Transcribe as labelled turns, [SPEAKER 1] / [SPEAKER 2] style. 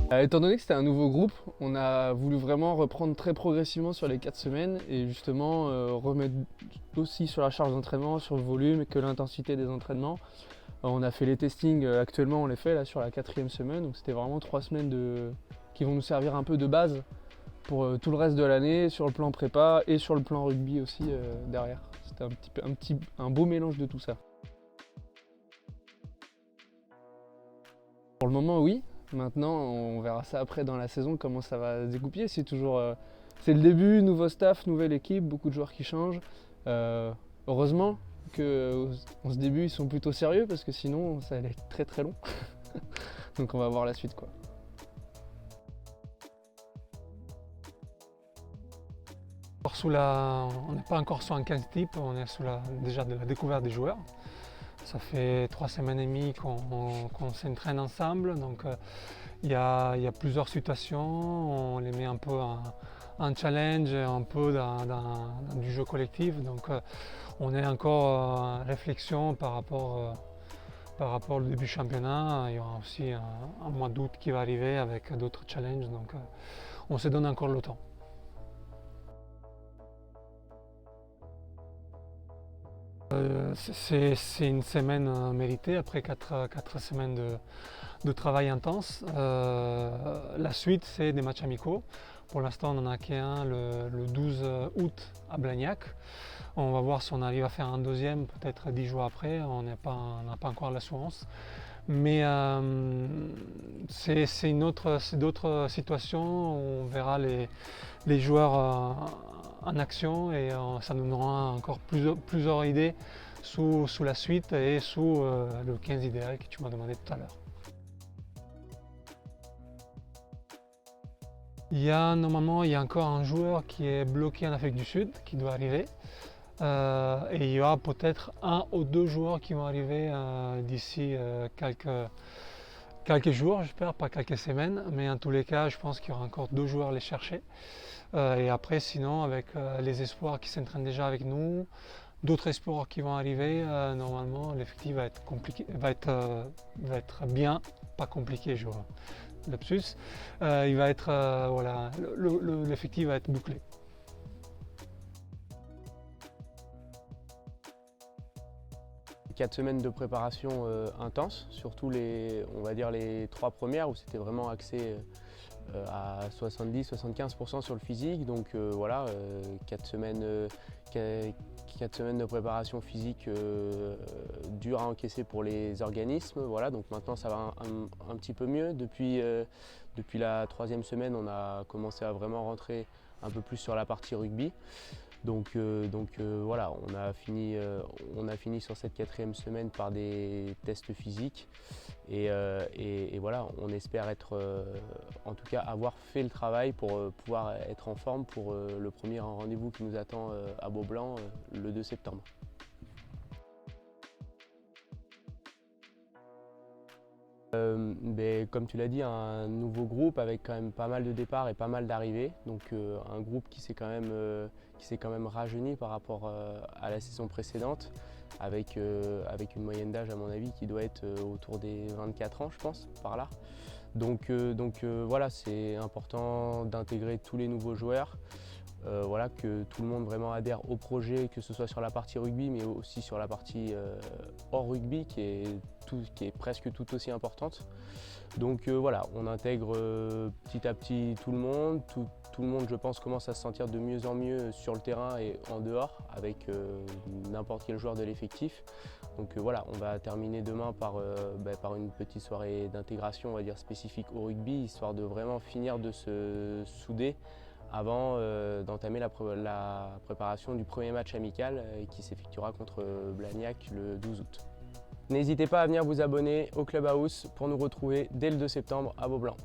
[SPEAKER 1] Étant donné que c'était un nouveau groupe, on a voulu vraiment reprendre très progressivement sur les 4 semaines et justement remettre aussi sur la charge d'entraînement, sur le volume et que l'intensité des entraînements. On a fait les testings, actuellement on les fait là sur la 4e semaine, donc c'était vraiment 3 semaines qui vont nous servir un peu de base pour tout le reste de l'année, sur le plan prépa et sur le plan rugby aussi derrière. C'était un beau mélange de tout ça. Pour le moment oui, maintenant on verra ça après dans la saison comment ça va se dégoupiller. C'est le début, nouveau staff, nouvelle équipe, beaucoup de joueurs qui changent. Heureusement que en ce début ils sont plutôt sérieux parce que sinon ça allait être très très long. Donc on va voir la suite quoi.
[SPEAKER 2] On n'est pas encore sur un 15 type, on est déjà de la découverte des joueurs. Ça fait 3 semaines et demie qu'on s'entraîne ensemble, donc il y a plusieurs situations, on les met un peu en challenge, un peu dans du jeu collectif, donc on est encore en réflexion par rapport au début du championnat. Il y aura aussi un mois d'août qui va arriver avec d'autres challenges, donc on se donne encore le temps. C'est une semaine méritée après 4 semaines de travail intense. La suite, c'est des matchs amicaux. Pour l'instant, on en a qu'un le 12 août à Blagnac. On va voir si on arrive à faire un deuxième, peut-être 10 jours après. On n'a pas encore l'assurance. Mais c'est d'autres situations. On verra les joueurs en action et ça nous donnera encore plusieurs idées sous la suite et sous le 15 idéal que tu m'as demandé tout à l'heure. Normalement, il y a encore un joueur qui est bloqué en Afrique du Sud qui doit arriver. Et il y aura peut-être 1 ou 2 joueurs qui vont arriver d'ici quelques jours, j'espère, pas quelques semaines, mais en tous les cas, je pense qu'il y aura encore 2 joueurs à les chercher. Et après, sinon, avec les espoirs qui s'entraînent déjà avec nous, d'autres espoirs qui vont arriver, normalement, l'effectif va être compliqué, va être bien, pas compliqué, je vois. Lapsus. Il va être, voilà, l'effectif va être bouclé.
[SPEAKER 3] 4 semaines de préparation intense, surtout on va dire les 3 premières où c'était vraiment axé à 70-75% sur le physique. Donc voilà, 4 semaines de préparation physique dure à encaisser pour les organismes. Voilà, donc maintenant ça va un petit peu mieux. Depuis la 3e semaine, on a commencé à vraiment rentrer un peu plus sur la partie rugby. Donc voilà, on a fini sur cette 4e semaine par des tests physiques et voilà, on espère en tout cas avoir fait le travail pour pouvoir être en forme pour le premier rendez-vous qui nous attend à Beaublanc le 2 septembre. Comme tu l'as dit, un nouveau groupe avec quand même pas mal de départs et pas mal d'arrivées. Donc un groupe qui s'est quand même rajeuni par rapport à la saison précédente, avec une moyenne d'âge à mon avis qui doit être autour des 24 ans je pense, par là. Donc voilà, c'est important d'intégrer tous les nouveaux joueurs. Voilà, que tout le monde vraiment adhère au projet, que ce soit sur la partie rugby mais aussi sur la partie hors rugby qui est presque tout aussi importante. Donc voilà, on intègre petit à petit tout le monde. Tout le monde, je pense, commence à se sentir de mieux en mieux sur le terrain et en dehors avec n'importe quel joueur de l'effectif. Donc voilà, on va terminer demain par une petite soirée d'intégration, on va dire spécifique au rugby, histoire de vraiment finir de se souder avant d'entamer la préparation du premier match amical qui s'effectuera contre Blagnac le 12 août. N'hésitez pas à venir vous abonner au Clubhouse pour nous retrouver dès le 2 septembre à Beaublanc.